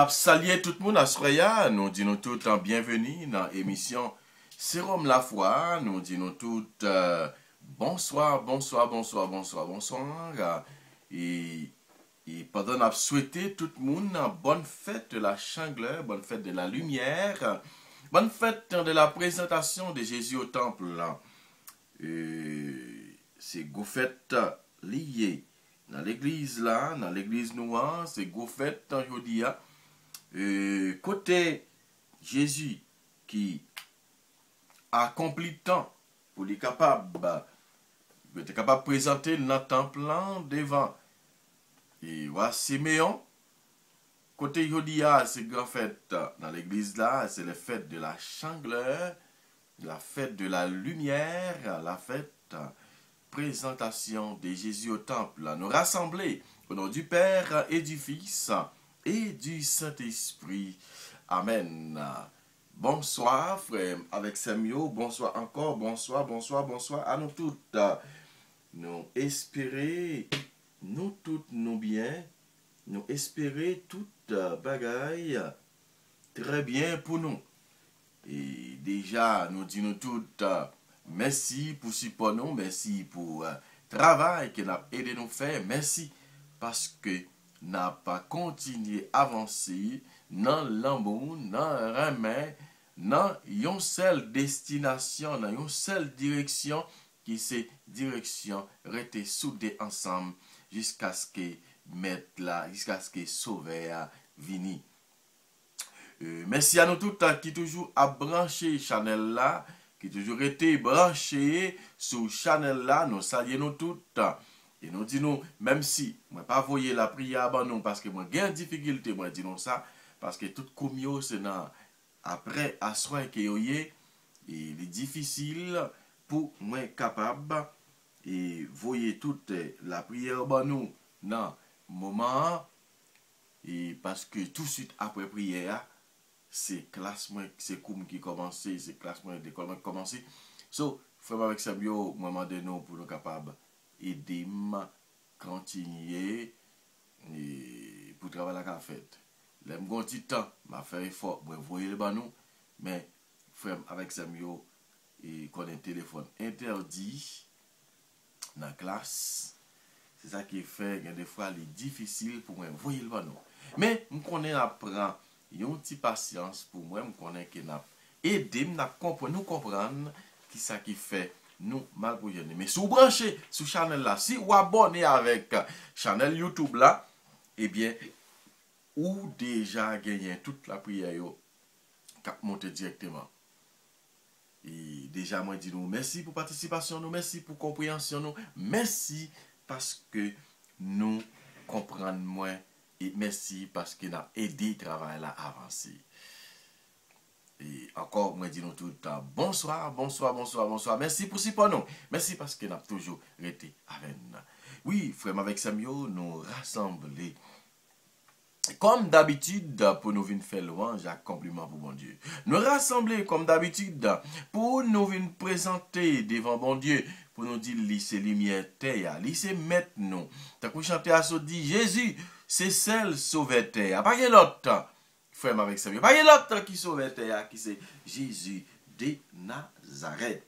N'a salué tout le monde à Soya, nous disons tout en bienvenue dans l'émission Sérum la foi, nous disons tout bonsoir, bonsoir, bonsoir, bonsoir, bonsoir. Et pendant qu'on a souhaité tout le monde bonne fête de la chandeleur, bonne fête de la lumière, bonne fête de la présentation de Jésus au temple. C'est go fête liée dans l'église là, dans l'église noire, c'est go fête aujourd'hui. Côté Jésus qui a accompli tant pour les capables de présenter notre temple devant. Et voilà Siméon. Côté Yodia, c'est grand fête dans l'église là, c'est la fête de la chandeleur, la fête de la lumière, la fête présentation de Jésus au temple. Nous rassembler au nom du Père et du Fils et du Saint-Esprit. Amen. Bonsoir, frère, avec Samuel. Bonsoir encore. Bonsoir, bonsoir, bonsoir à nous toutes. Nous espérer, nous toutes, nous bien. Nous espérer toute bagaille très bien pour nous. Et déjà, nous disons toutes merci pour support nous, merci pour travail que nous a aidé nous faire. Merci parce que n'a pas continué à avancer dans l'amour, dans la main, dans une seule destination, dans une seule direction, qui c'est direction rester soudés ensemble jusqu'à ce que mettre là, jusqu'à ce que sauveur vienne. Merci à nous tous qui toujours a branché Chanel là, qui toujours été branché sur Chanel là, nous saluons nous toutes. Et nous disons, même si, moi pas voyer la prière avant nous, parce que moi j'ai une difficulté, moi disons ça, parce que tout comme c'est après à soin que et il est difficile pour moi capable et voyer toute la prière avant nous dans moment et parce que tout de suite après prière c'est classement c'est comme qui commence, c'est classement d'école qui commence. So, frère avec Sabio, moment de nous pour nous capables aider continuer et pour travailler la fête. L'aime gon petit temps, m'a fait effort pour voyer le banou, mais frère avec Samuel et qu'on a un téléphone interdit dans la classe. C'est ça qui fait que des fois il est difficile pour moi voyer le banou. Mais on connaît apprend une petite patience pour moi, on connaît que n'a aider nous comprendre qui ça qui fait nous mal pour gêner. Mais si vous branchez sur channel là, si vous abonnez avec channel YouTube là, eh bien ou déjà gagné toute la prière yo cap monter directement. Et déjà moi dis nous merci pour participation nous, merci pour compréhension nous, merci parce que nous comprenons moins et merci parce que nous a aidé le travail là à avancer. Et encore, moi, dis nous tout le temps, bonsoir, bonsoir, bonsoir, bonsoir. Merci pour ce nous. Merci parce que nous avons toujours été avec nous. Oui, frère, avec Samuel, nous rassembler. Comme d'habitude, pour nous venir faire louange, un compliment pour bon Dieu. Nous rassembler comme d'habitude, pour nous venir présenter devant bon Dieu, pour nous dire, lycée lumière terre, lycée mettre nous. T'as pu chanter à ce dit, Jésus, c'est celle sauveur terre. Pas que l'autre. Frère avec ça. Pas l'autre qui sauve terre, qui c'est Jésus de Nazareth.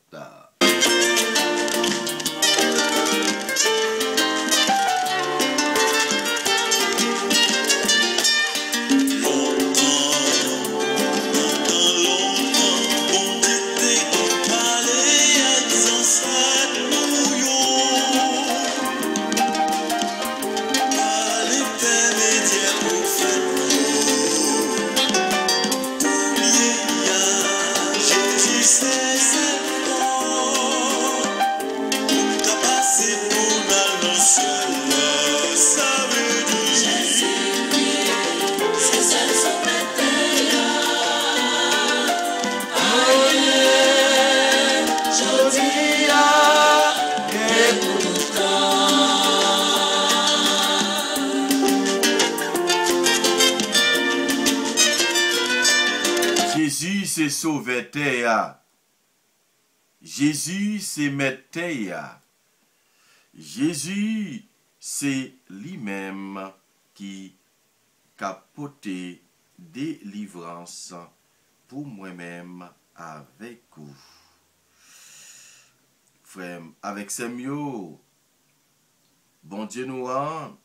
Jésus c'est sauvé terre. Jésus c'est mettre terre. Jésus c'est lui-même qui capote délivrance pour moi-même avec vous. Frère, avec ces mots, bon Dieu nous a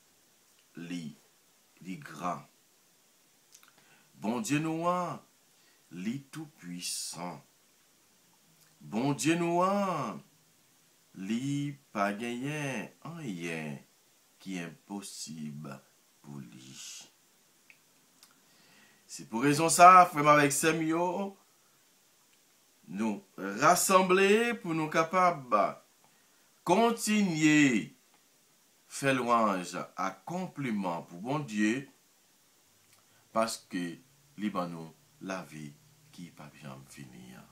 li grand. Bon Dieu nous a li tout puissant. Bon Dieu nous a li pas gagné rien qui est impossible pour lui. C'est pour raison ça, frère, avec Samuel, nous rassembler pour nous capables continuer faire louange à compliment pour bon Dieu parce que Libanon la vie qui pas bien finir.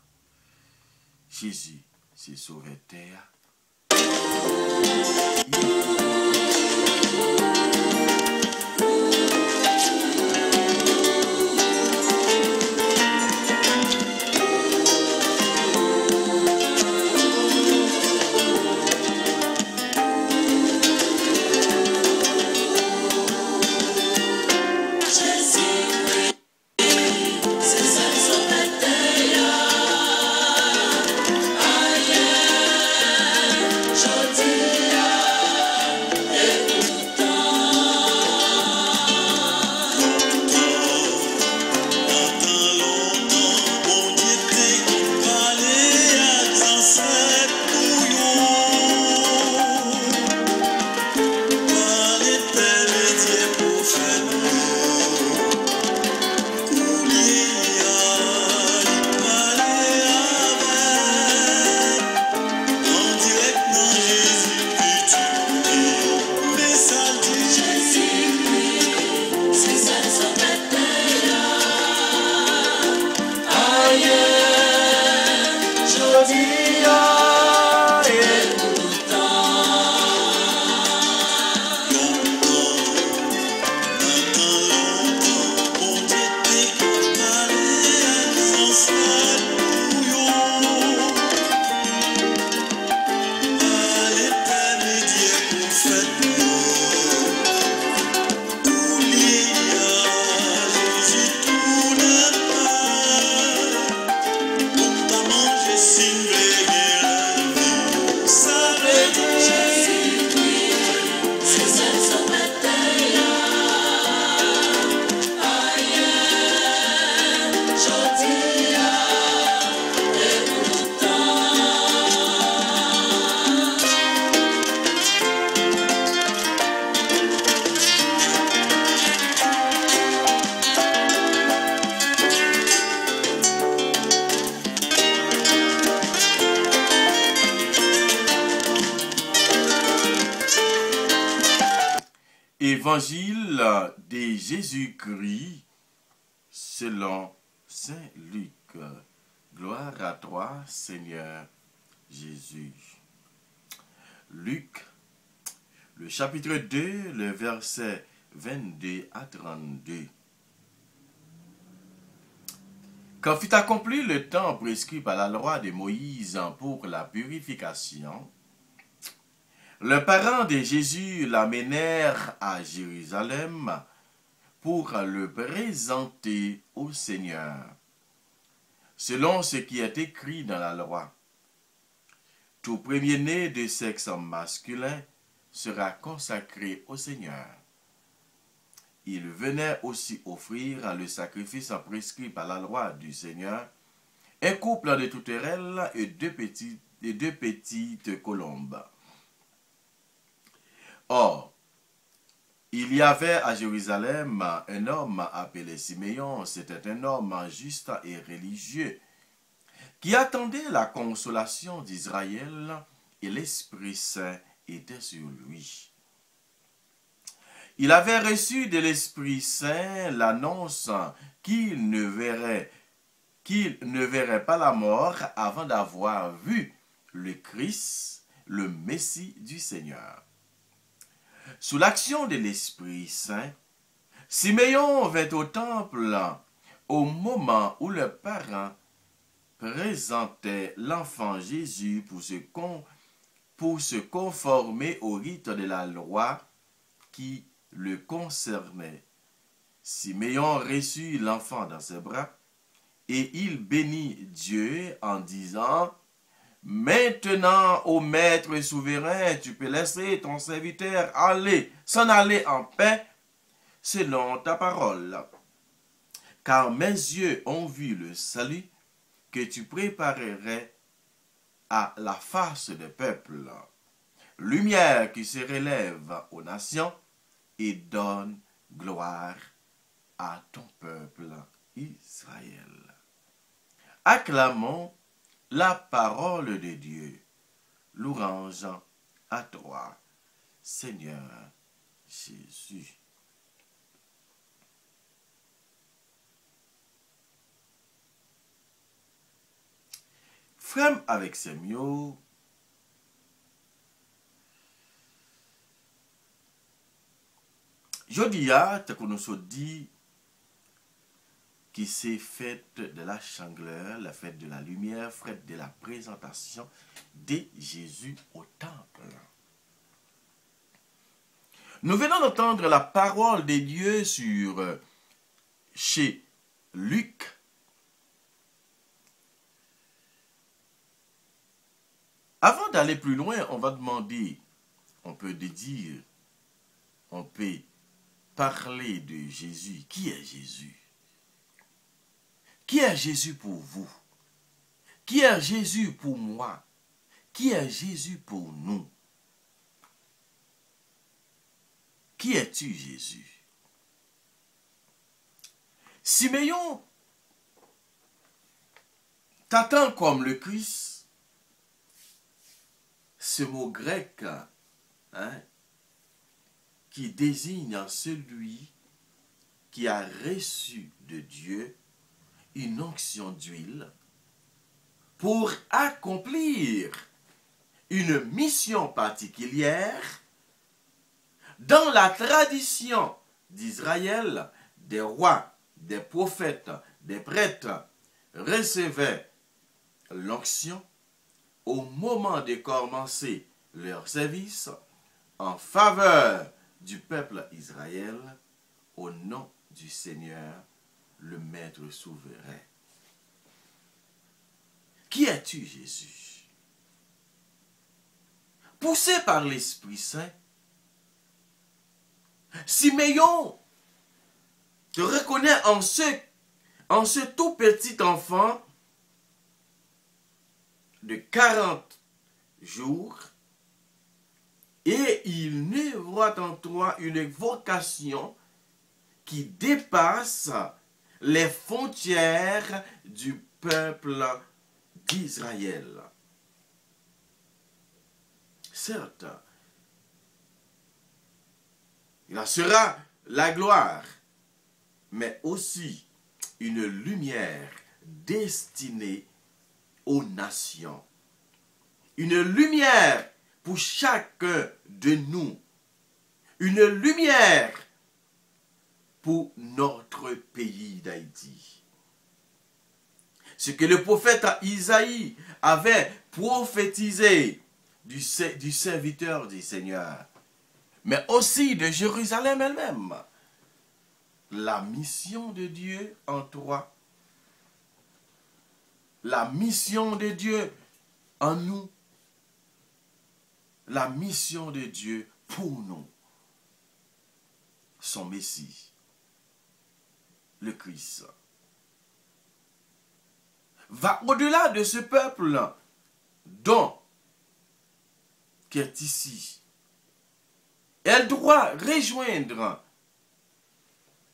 Jésus c'est sauvé terre. Évangile de Jésus-Christ selon Saint Luc. Gloire à toi, Seigneur Jésus. Luc, le chapitre 2, le verset 22 à 32. Quand fut accompli le temps prescrit par la loi de Moïse pour la purification, les parents de Jésus l'amenèrent à Jérusalem pour le présenter au Seigneur, selon ce qui est écrit dans la loi. Tout premier-né de sexe masculin sera consacré au Seigneur. Il venait aussi offrir le sacrifice prescrit par la loi du Seigneur, un couple de tourterelles et deux petites colombes. Or, il y avait à Jérusalem un homme appelé Siméon, c'était un homme juste et religieux, qui attendait la consolation d'Israël, et l'Esprit Saint était sur lui. Il avait reçu de l'Esprit Saint l'annonce qu'il ne verrait pas la mort avant d'avoir vu le Christ, le Messie du Seigneur. Sous l'action de l'Esprit Saint, Siméon vint au temple au moment où le parent présentait l'enfant Jésus pour se conformer au rite de la loi qui le concernait. Siméon reçut l'enfant dans ses bras et il bénit Dieu en disant: Maintenant, ô Maître souverain, tu peux laisser ton serviteur s'en aller en paix selon ta parole. Car mes yeux ont vu le salut que tu préparerais à la face des peuples, lumière qui se relève aux nations et donne gloire à ton peuple Israël. Acclamons la parole de Dieu. Louange à toi, Seigneur Jésus. Frère avec ses mieux, je dis à ce que nous dit qui s'est fête de la chandeleur, la fête de la lumière, fête de la présentation de Jésus au temple. Nous venons d'entendre la parole de Dieu chez Luc. Avant d'aller plus loin, on va demander, on peut dire, on peut parler de Jésus. Qui est Jésus? Qui est Jésus pour vous? Qui est Jésus pour moi? Qui est Jésus pour nous? Qui es-tu, Jésus? Siméon t'attend comme le Christ. Ce mot grec qui désigne celui qui a reçu de Dieu une onction d'huile pour accomplir une mission particulière. Dans la tradition d'Israël, des rois, des prophètes, des prêtres recevaient l'onction au moment de commencer leur service en faveur du peuple Israël au nom du Seigneur, le Maître souverain. Qui es-tu, Jésus? Poussé par l'Esprit Saint, Siméon te reconnaît en ce tout petit enfant de 40 jours et il ne voit en toi une vocation qui dépasse les frontières du peuple d'Israël. Certes, il en sera la gloire, mais aussi une lumière destinée aux nations. Une lumière pour chacun de nous. Une lumière pour notre pays d'Haïti. Ce que le prophète Isaïe avait prophétisé du serviteur du Seigneur, mais aussi de Jérusalem elle-même. La mission de Dieu en toi. La mission de Dieu en nous. La mission de Dieu pour nous. Son Messie, le Christ, va au-delà de ce peuple dont qui est ici. Elle doit rejoindre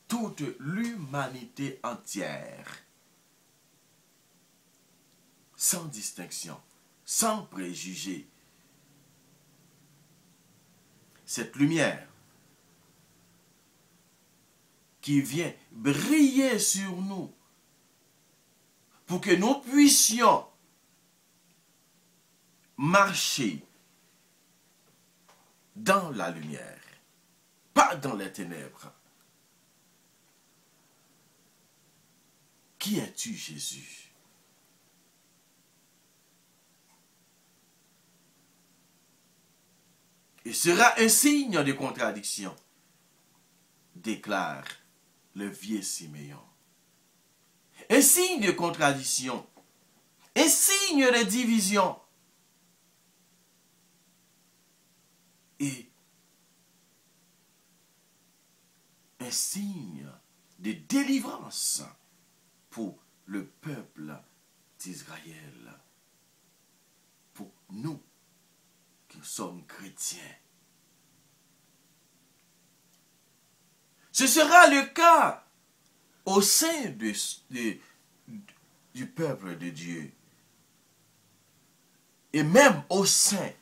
toute l'humanité entière, sans distinction, sans préjugés. Cette lumière qui vient briller sur nous pour que nous puissions marcher dans la lumière, pas dans les ténèbres. Qui es-tu, Jésus? Il sera un signe de contradiction, déclare le vieux Siméon. Un signe de contradiction, un signe de division et un signe de délivrance pour le peuple d'Israël, pour nous qui sommes chrétiens. Ce sera le cas au sein du peuple de Dieu et même au sein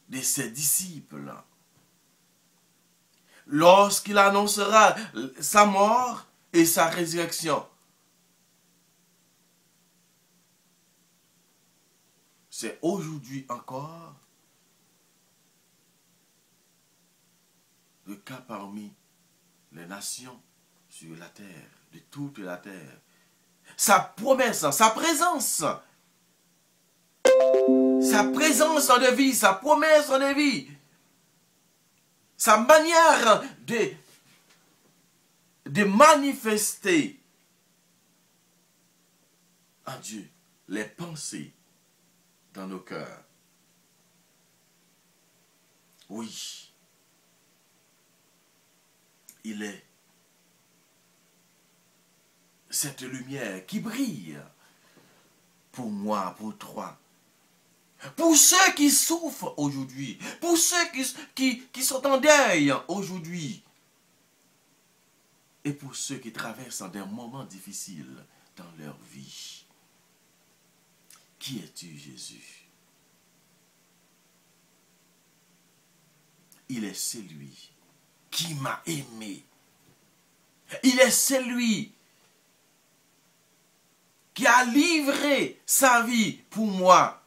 de ses disciples. Lorsqu'il annoncera sa mort et sa résurrection, c'est aujourd'hui encore le cas parmi les nations sur la terre, de toute la terre. Sa promesse, sa présence de vie, sa promesse de vie, sa manière de manifester en Dieu les pensées dans nos cœurs. Oui, il est cette lumière qui brille pour moi, pour toi, pour ceux qui souffrent aujourd'hui, pour ceux qui sont en deuil aujourd'hui, et pour ceux qui traversent des moments difficiles dans leur vie. Qui es-tu, Jésus? Il est celui qui m'a aimé. Il est celui qui a livré sa vie pour moi,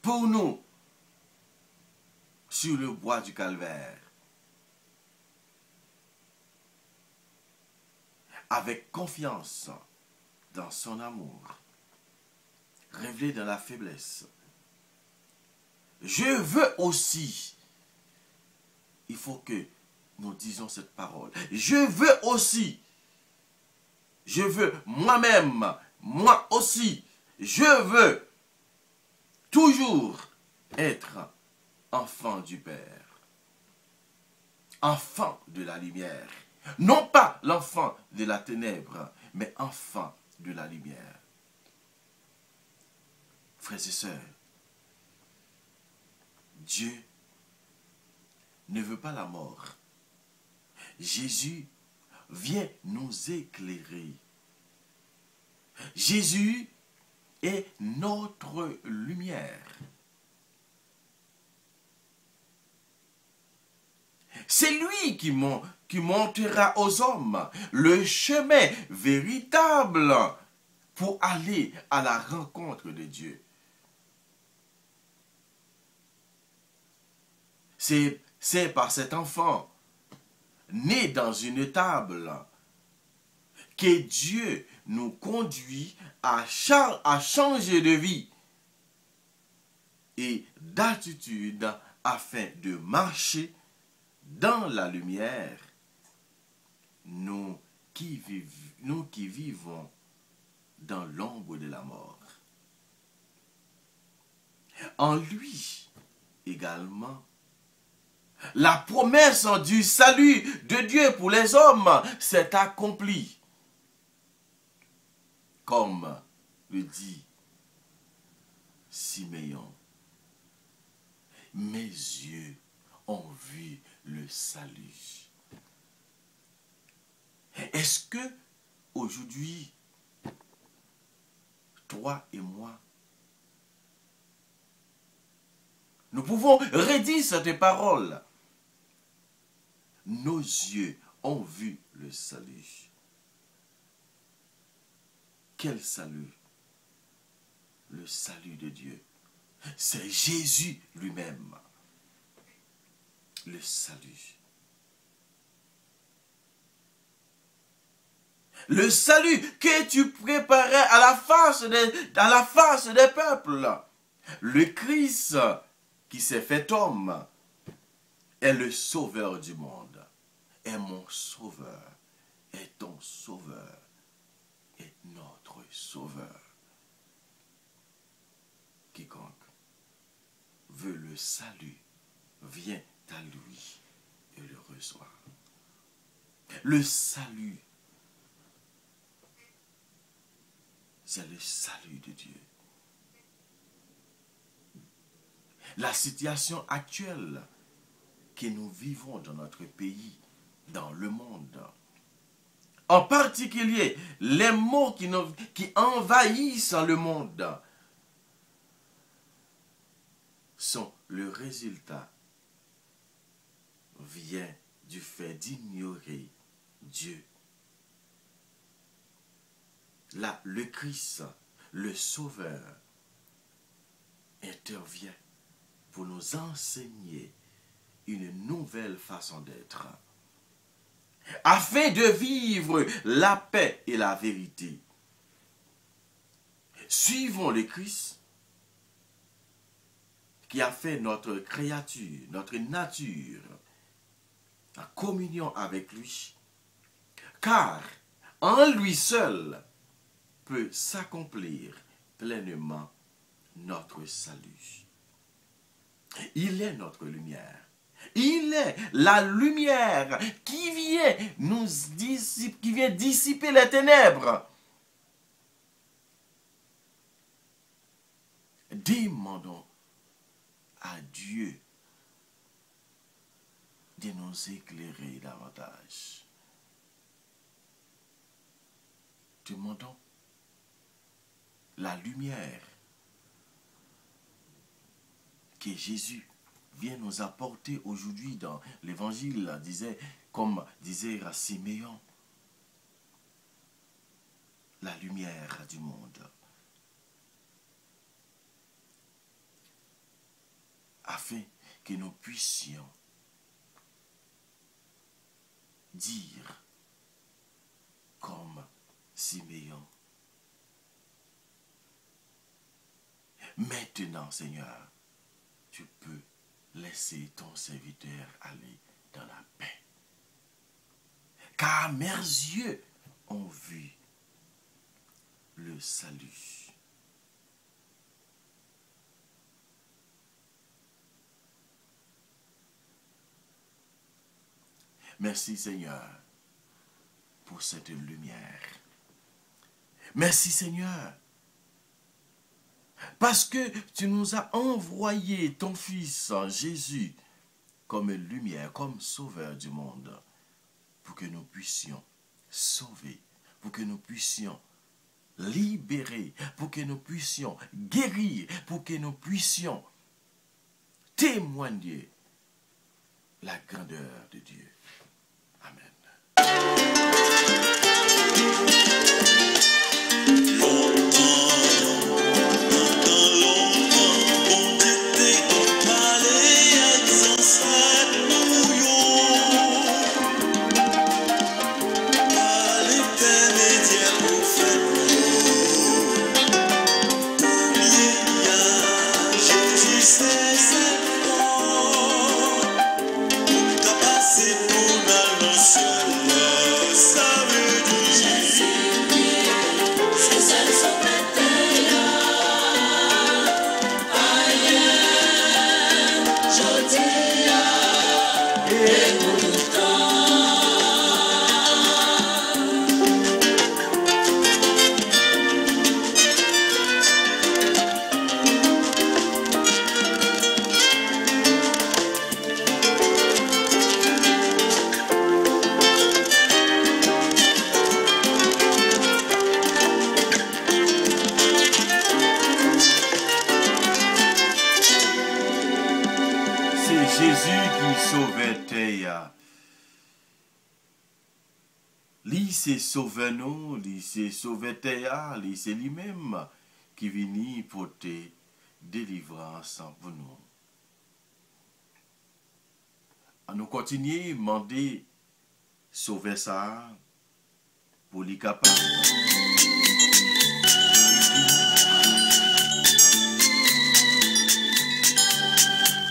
pour nous, sur le bois du calvaire. Avec confiance dans son amour, révélé dans la faiblesse. Je veux aussi, il faut que nous disions cette parole, je veux aussi, je veux moi-même, moi aussi, je veux toujours être enfant du Père, enfant de la lumière. Non pas l'enfant de la ténèbre, mais enfant de la lumière. Frères et sœurs, Dieu ne veut pas la mort. Jésus vient nous éclairer. Jésus est notre lumière. C'est lui qui montrera aux hommes le chemin véritable pour aller à la rencontre de Dieu. C'est par cet enfant, né dans une table, que Dieu nous conduit à changer de vie et d'attitude afin de marcher dans la lumière, nous qui vivons dans l'ombre de la mort. En lui également, la promesse du salut de Dieu pour les hommes s'est accomplie. Comme le dit Siméon, mes yeux ont vu le salut. Est-ce que aujourd'hui, toi et moi, nous pouvons redire cette parole? Nos yeux ont vu le salut. Quel salut? Le salut de Dieu. C'est Jésus lui-même. Le salut. Le salut que tu préparais à la face des peuples. Le Christ qui s'est fait homme est le sauveur du monde. est mon sauveur, est ton sauveur, est notre sauveur. Quiconque veut le salut, vient à lui et le reçoit. Le salut, c'est le salut de Dieu. La situation actuelle que nous vivons dans notre pays, dans le monde, en particulier les maux qui envahissent le monde, sont le résultat vient du fait d'ignorer Dieu. Là, le Christ, le Sauveur, intervient pour nous enseigner une nouvelle façon d'être, afin de vivre la paix et la vérité. Suivons le Christ qui a fait notre créature, notre nature, en communion avec lui, car en lui seul peut s'accomplir pleinement notre salut. Il est notre lumière. Il est la lumière qui vient dissiper les ténèbres. Demandons à Dieu de nous éclairer davantage. Demandons la lumière que Jésus vient nous apporter aujourd'hui dans l'évangile, comme disait Siméon, la lumière du monde. Afin que nous puissions dire comme Siméon, maintenant Seigneur, tu peux laisser ton serviteur aller dans la paix. Car mes yeux ont vu le salut. Merci Seigneur pour cette lumière. Merci Seigneur parce que tu nous as envoyé ton Fils Jésus comme lumière, comme sauveur du monde, pour que nous puissions sauver, pour que nous puissions libérer, pour que nous puissions guérir, pour que nous puissions témoigner la grandeur de Dieu. Amen. C'est sauver nous, c'est sauver Théa, c'est lui-même qui vient porter délivrance pour nous. Nous continuons à demander sauver ça pour les capables.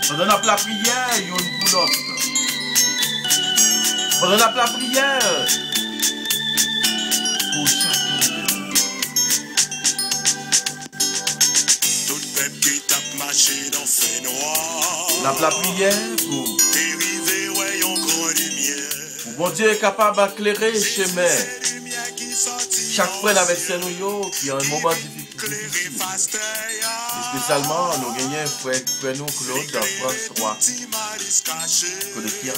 Pendant la prière, il y a une pour l'autre. On a la prière pour chacun. Tout peuple qui tape marché dans fait noir. La prière pour Dérivé, ouais, on croit lumière. bon Dieu est capable d'éclairer le chemin. Chaque fois avec ces nous qui ont un moment difficile. Et spécialement, nous gagnons frère nous Claude François. Côté Pierre.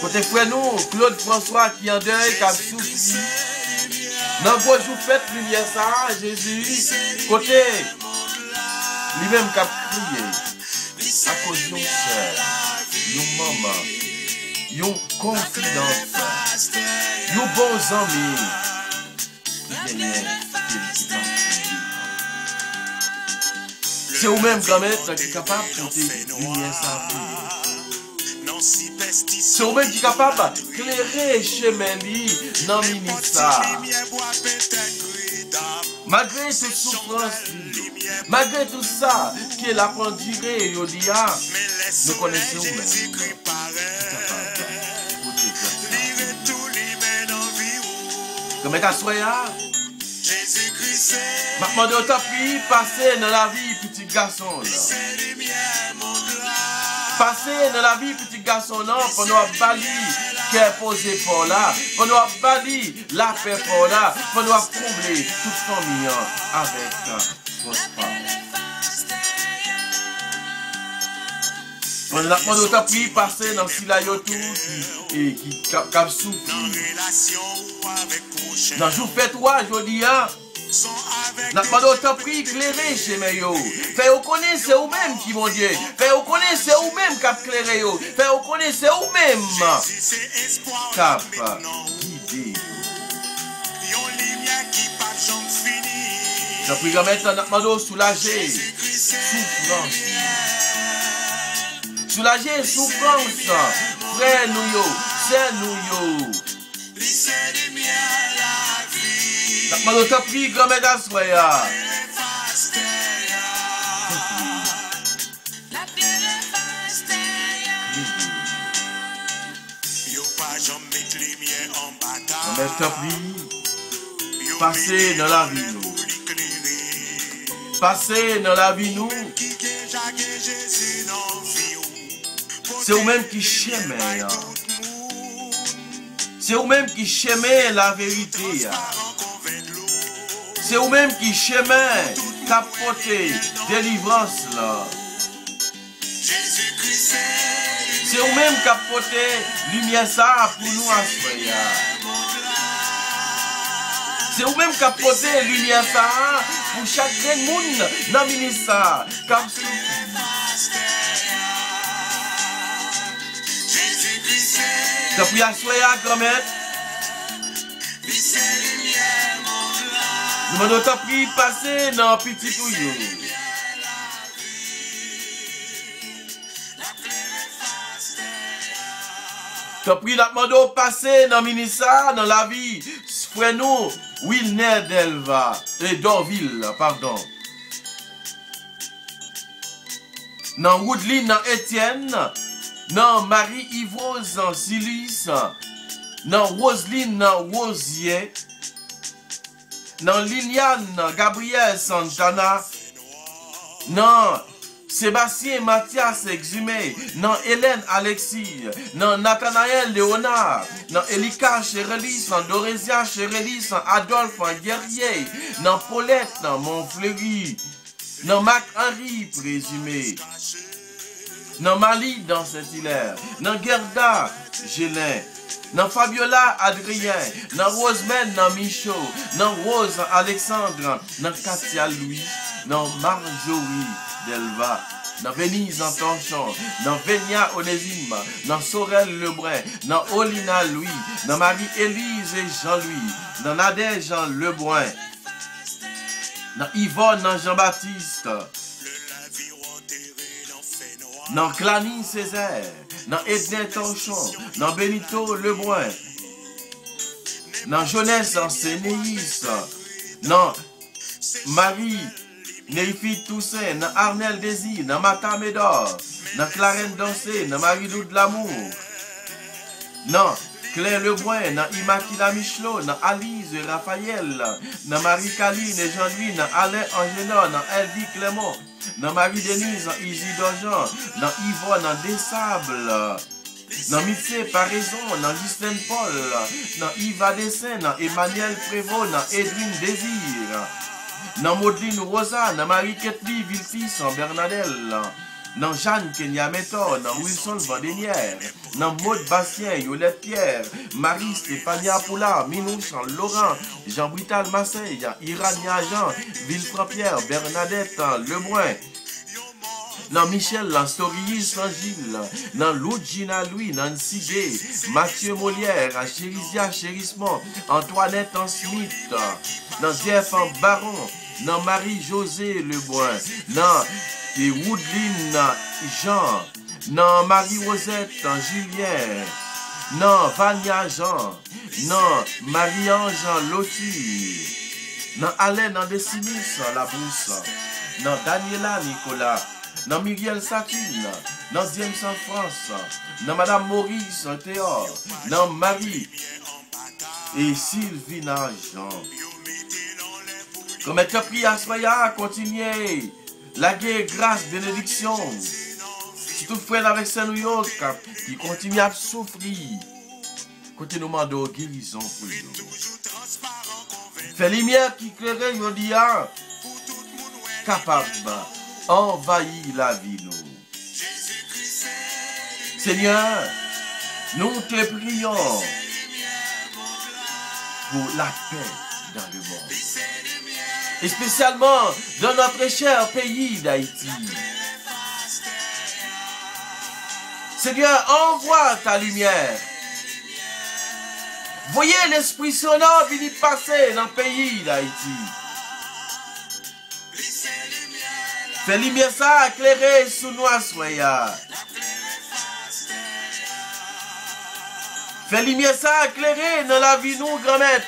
Côté frère nous Claude François qui en deuil, qui a souffri. Dans vos jours faites lumière ça, Jésus. Côté lui-même qui a crié. À cause d'une soeur, d'une maman, d'une confidente, d'un bon ami. C'est vous-même, grand-mère, qui est capable de porter lumière ça. C'est vous-même qui est capable d'éclairer le chemin dans le ministère. Malgré toute souffrance, malgré tout ça, qui est la pendurée, nous connaissons vous-même. Comme est à soya, maintenant de ta vie, passer dans la vie, petit garçon. Passer dans la vie, petit garçon, non, pendant bali, qui est posé pour là, pendant bali, la paix pour là, pendant combler toute famille avec prospère. Pendant de ta vie, passer dans Silayotou, qui a souffert. Dans jour fait toi, je dis, n'a pas d'autre prix éclairé chez Meyo. Fait vous connaissez c'est vous-même qui mon Dieu. Fait vous connaissez c'est vous-même qui a éclairé yo. Fait vous connaissez c'est vous-même qui a guidé. Je prie que maintenant n'a pas d'autre soulager souffrance. Soulager souffrance. Frère nous yo, c'est nous yo. N'a pas d'autre prix grand-mère d'Assoya. Grand-mère t'as pris. Passez dans la vie nous. Passez dans la vie nous. C'est vous-même qui chemin. C'est vous-même qui chemin la vérité. C'est vous-même qui chemin capoter délivrance là. C'est vous-même capoter lumière ça pour nous assoyer. C'est vous-même capoter lumière ça pour chaque monde dans le ministère. Depuis assoyer grand-mère. Nous avons pris passer dans le petit touillou. Tu as pris la demande passer dans le ministère, dans la vie. Frère nous, Wilner Delva, et Dorville, pardon. Dans Woodline, dans Étienne, dans Marie-Yvose, dans Silis, dans Roseline, dans Rosier. Dans Liliane, Gabriel Santana, dans Sébastien Mathias Exhumé, dans Hélène Alexis, dans Nathanaël Léonard, dans Elika Chérelis, dans Dorésia Chérelis, dans Adolphe Guerrier, dans Paulette, dans Montfleury, dans Marc-Henri Présumé, dans Mali, dans Saint-Hilaire, dans Gerda Gélin, dans Fabiola Adrien, dans Rosemène, dans Michaud, dans Rose Alexandre, dans Katia Louis, dans Marjorie Delva, dans Venise Antonchon, dans Vénia Onésime, dans Sorel Lebrun, dans Olina Louis, dans Marie-Élise et Jean-Louis, dans Nadège Jean Lebrun, dans Yvonne Jean-Baptiste, dans Clany Césaire, dans Edna Tanchon, dans Benito Lebrun, dans Jeunesse en Sénéis, dans Marie Néphie Toussaint, dans Arnel Désir, dans Mata Médor, dans Clarence Dansé, dans Marie-Lou de l'amour, dans Claire Lebrun, dans Immaculée Michelot, dans Alice Raphaël, dans Marie-Caline et Jean-Louis, dans Alain Angénor, dans Elvie Clément, dans Marie-Denise, dans Isidore Jean, dans Yvonne, dans Desables, dans Mitse Paraison, dans Ghislaine Paul, dans Yves Dessin, dans Emmanuel Prévost, dans Edwin Désir, dans Maudeline Rosa, dans Marie-Ketli Villefils, dans Bernadelle, dans Jeanne Kenya Méthor, dans Wilson Vandenière, dans Maud Bastien, Yolette Pierre, Marie Stéphania Poula, Minouche Laurent, Jean-Brital Marseille, Irania Jean, Villefranc Pierre, Bernadette Lebrun, dans Michel, dans Storilly, dans Gilles, dans Loudjina Louis, Nancy Gay, Mathieu Molière, Chérisia Chérissement, Antoinette Smith, dans Jeff Baron, dans Marie-José Lebrun, dans Woodline Jean, dans Marie-Rosette Julien, dans Vania Jean, dans Marie-Ange Lotu, dans Alain Décimis La Brousse, dans Daniela Nicolas, dans Miguel Satine, dans James en France, dans Madame Maurice Théor, dans Marie et Sylvina Jean. Comme être pris à Soya, continuez. La guerre, grâce, bénédiction. Si tout frère avec Saint-New York qui continue à souffrir, côté nous demandons guérison pour nous. Fait lumière qui éclaire aujourd'hui, capable envahir la vie nous. Seigneur, nous te prions pour la paix dans le monde. Et spécialement dans notre cher pays d'Haïti. Seigneur, envoie ta lumière. Voyez l'Esprit Saint venir passer dans le pays d'Haïti. Fais lumière ça éclairer sous nous à soya. Fais lumière ça éclairer dans la vie nous grand-mère.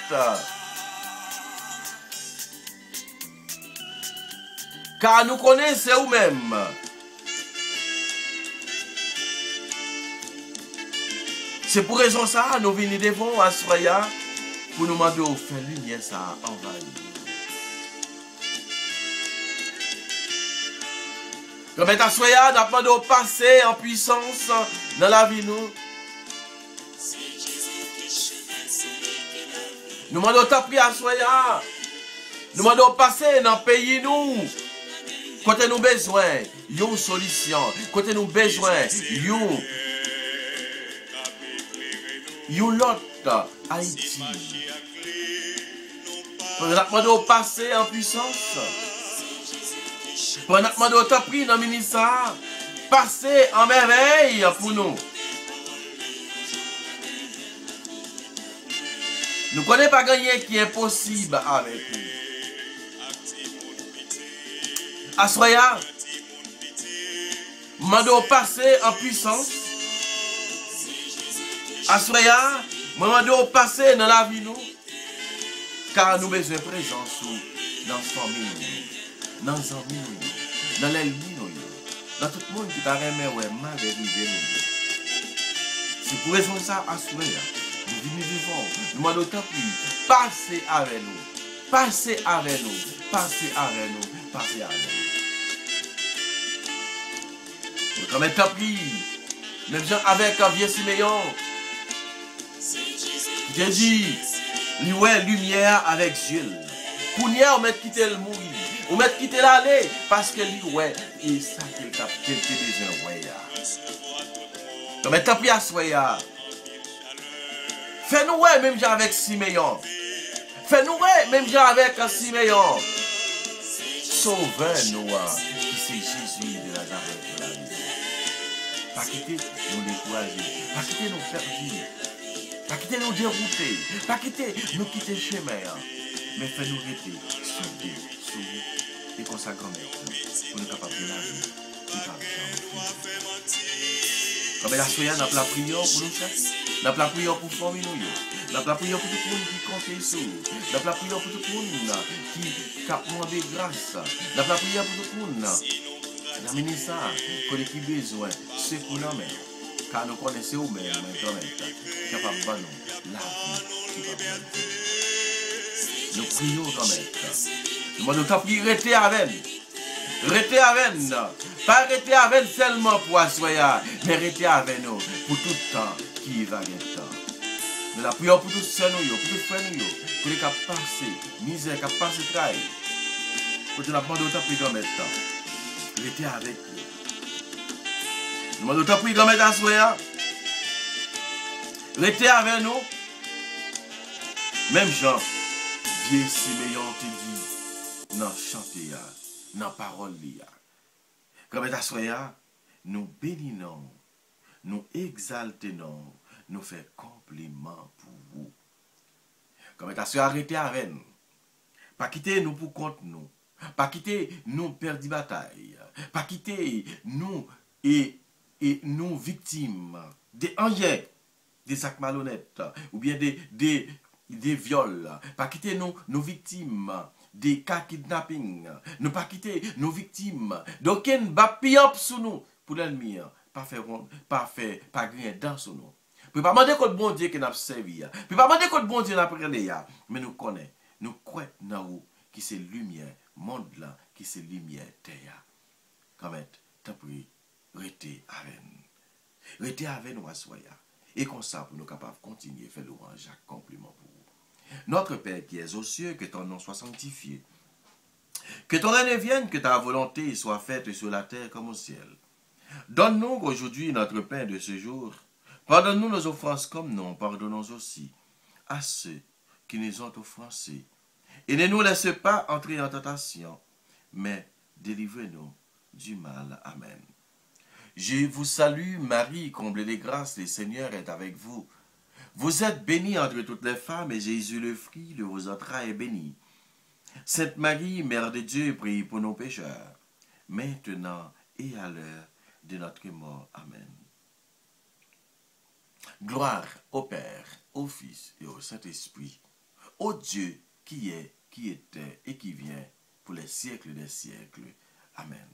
Car nous connaissons nous-mêmes. C'est pour raison ça, nous venons devant à Soya pour nous demander de faire lumière ça envahir. Comme à Soya, nous demandons de passer en puissance dans la vie nous. Nous demandons de prier à Soya. Nous demandons de passer dans le pays nous. Côté nous besoin, une solution. Côté nous besoin, l'autre Haïti. Nous demandons de passer en puissance. Nous demandons de prier dans le ministère. Passer en merveille pour nous. Nous ne connaissons pas gagner qui est impossible avec nous. Assoya, mando passer en puissance. Assoya, mando passer dans la vie nous. Car nous besoin de présence dans la famille, dans les amis, dans les lignes, dans tout le monde qui t'a remis ouais mal dérivé nous. C'est pour raison ça Assoya. Nous venons vivants, nous demandons tant plus. Passez avec nous, passez avec nous, passez avec nous, passez avec nous. Comme étant pris, même gens avec un vieux Siméon, j'ai dit, ouais, lumière avec Jules. Pour nous, on met quitter le mourir, on met quitter l'aller, parce que lui, ouais, et ça, quelqu'un déjà, ouais. Comme étant pris à Soya, fais-nous, ouais, même gens avec Siméon. Fais-nous, ouais, même gens avec un Siméon. Sauvez-nous, qui c'est Jésus de Nazareth. Pas quitter nous décourager, pas quitter nous faire vivre, pas quitter nous dérouter, pas quitter nous quitter chemin, mais fais-nous rester soudés, et consacrés pour nous capables de la vie. Comme la soya, nous avons la prière pour nous faire, nous avons la prière pour former nous, nous avons la prière pour tout le monde qui compte sur nous, nous avons la prière pour tout le monde qui a demandé grâce, nous avons la prière pour tout le monde. La ministre, qu'on qui besoin, c'est pour nous même. Car nous connaissons nous-mêmes, quand même, capable de nous la vie qui va bien. Nous prions quand même. Nous demandons prier, rester avec nous. Rester avec nous. Pas rester avec nous seulement pour assoyer, mais rester avec nous pour tout le temps qui va être temps. Nous la prions pour tous ceux nous, pour tous les frères nous, pour les qui passent misère, qui passent travail. Pour nous demander autant prier quand même. Rester avec nous. Nous demandons autant prier quand même assoyer. Rester avec nous. Même Jean, vieux Siméon te dit, dans chanter, dans parole, comme t'assoya, nous bénissons, nous exaltons, nous faisons compliment pour vous. Comme t'assoya, arrêtez avec nous. Pas quitter nous pour compte nous. Pas quitter nous perdre bataille. Pas quitter nous et nous victimes des enjeux, des actes malhonnêtes, ou bien des viols. Pas quitter nos victimes des cas kidnapping. Ne pas quitter nos victimes d'aucun bapiop sous nous pour l'ennemi. Pas grien dans sous nous. Puis pas demander que le bon Dieu qui n'a servi. Puis pas demander que le bon Dieu n'a prêté. Mais nous connaissons, nous croyons dans vous qui c'est lumière, monde là, qui c'est lumière, terre. Comme t'as pris, restez avec nous. Restez avec nous à soya. Et comme ça, pour nous capables de continuer à faire louange, compliment pour vous. Notre Père qui es aux cieux, que ton nom soit sanctifié. Que ton règne vienne, que ta volonté soit faite sur la terre comme au ciel. Donne-nous aujourd'hui notre pain de ce jour. Pardonne-nous nos offenses comme nous pardonnons aussi à ceux qui nous ont offensés. Et ne nous laisse pas entrer en tentation, mais délivrez-nous du mal. Amen. Je vous salue, Marie, comblée de grâce, le Seigneur est avec vous. Vous êtes bénie entre toutes les femmes, et Jésus, le fruit de vos entrailles, est béni. Sainte Marie, Mère de Dieu, prie pour nos pécheurs, maintenant et à l'heure de notre mort. Amen. Gloire au Père, au Fils et au Saint-Esprit, au Dieu qui est, qui était et qui vient pour les siècles des siècles. Amen.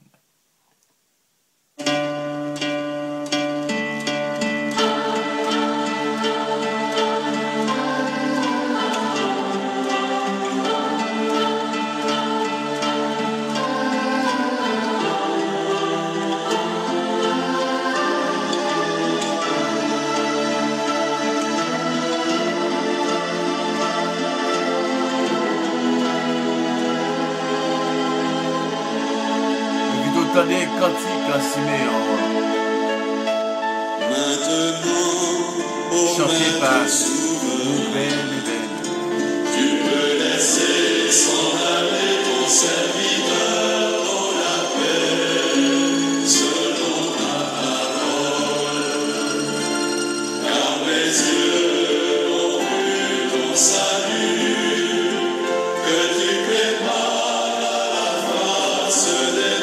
Attendez, cantique à Siméon. Chanté par Nouvelle et Belle. Tu peux laisser s'en aller ton serviteur dans la paix, selon ta parole. Car mes yeux ont vu ton salut, que tu prépares à la face des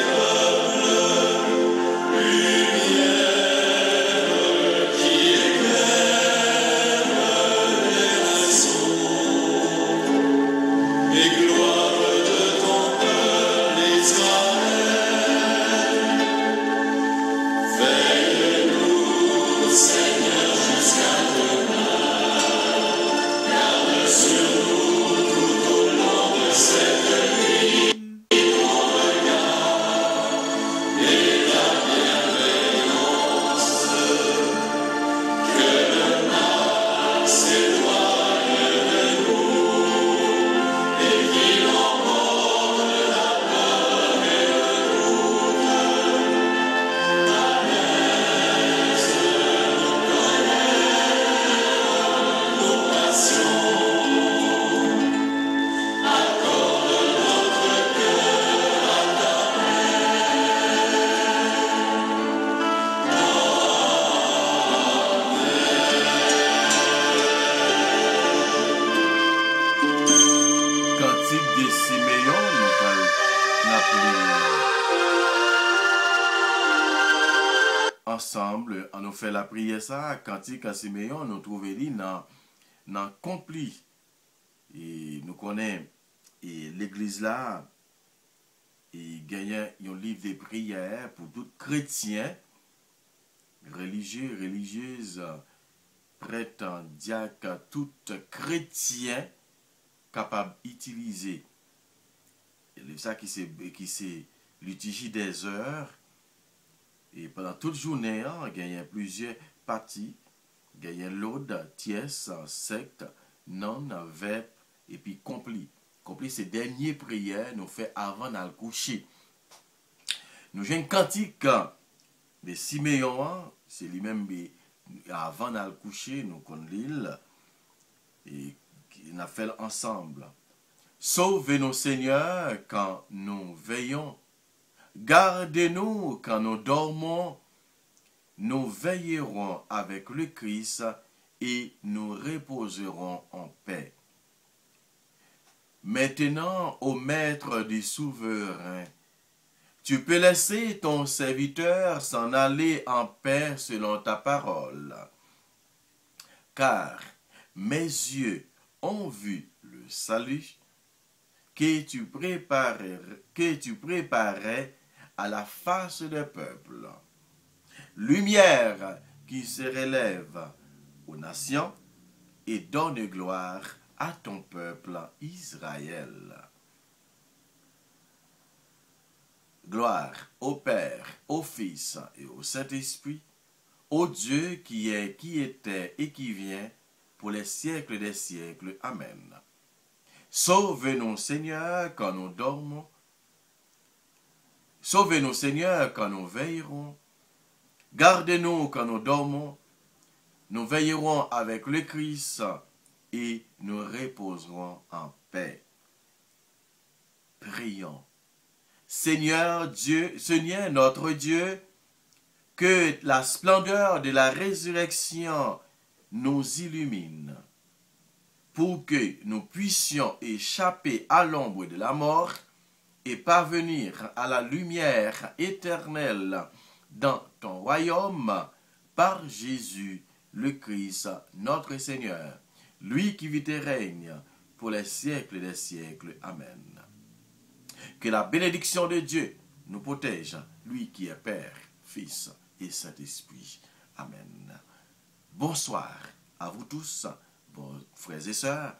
ensemble, on nous fait la prière ça, cantique à Siméon, nous trouvons lui dans compli. Et nous connaissons l'église là, et gagnant un livre de prières pour tout chrétien, religieux, religieuse, prêtre, diacre, tout chrétien capable d'utiliser. C'est ça qui c'est l'utilisation des heures. Et pendant toute journée, il y a plusieurs parties. Il y a l'aude, tiers, secte, non, verbe, et puis compli. Compli, c'est dernière prière nous fait avant d'aller coucher. Nous avons une cantique de Siméon, c'est lui-même avant d'aller coucher, nous connaissons l'île, et nous avons fait ensemble. Sauve-nous, Seigneur, quand nous veillons. Gardez-nous quand nous dormons. Nous veillerons avec le Christ et nous reposerons en paix. Maintenant, ô Maître du souverain, tu peux laisser ton serviteur s'en aller en paix selon ta parole. Car mes yeux ont vu le salut que tu préparais à la face des peuples. Lumière qui se relève aux nations et donne gloire à ton peuple Israël. Gloire au Père, au Fils et au Saint-Esprit, au Dieu qui est, qui était et qui vient, pour les siècles des siècles. Amen. Sauve-nous, Seigneur, quand nous dormons. Sauve-nous, Seigneur, quand nous veillerons. Gardez-nous quand nous dormons. Nous veillerons avec le Christ et nous reposerons en paix. Prions. Seigneur Dieu, Seigneur notre Dieu, que la splendeur de la résurrection nous illumine, pour que nous puissions échapper à l'ombre de la mort et parvenir à la lumière éternelle dans ton royaume, par Jésus le Christ, notre Seigneur, lui qui vit et règne pour les siècles des siècles. Amen. Que la bénédiction de Dieu nous protège, lui qui est Père, Fils et Saint-Esprit. Amen. Bonsoir à vous tous, vos frères et sœurs.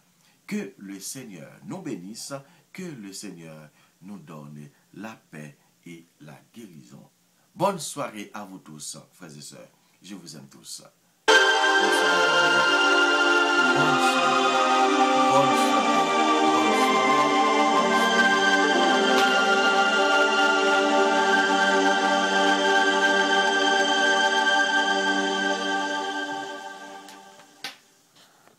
Que le Seigneur nous bénisse, que le Seigneur nous donne la paix et la guérison. Bonne soirée à vous tous, frères et sœurs. Je vous aime tous. Bonne soirée. Bonne soirée. Bonne soirée.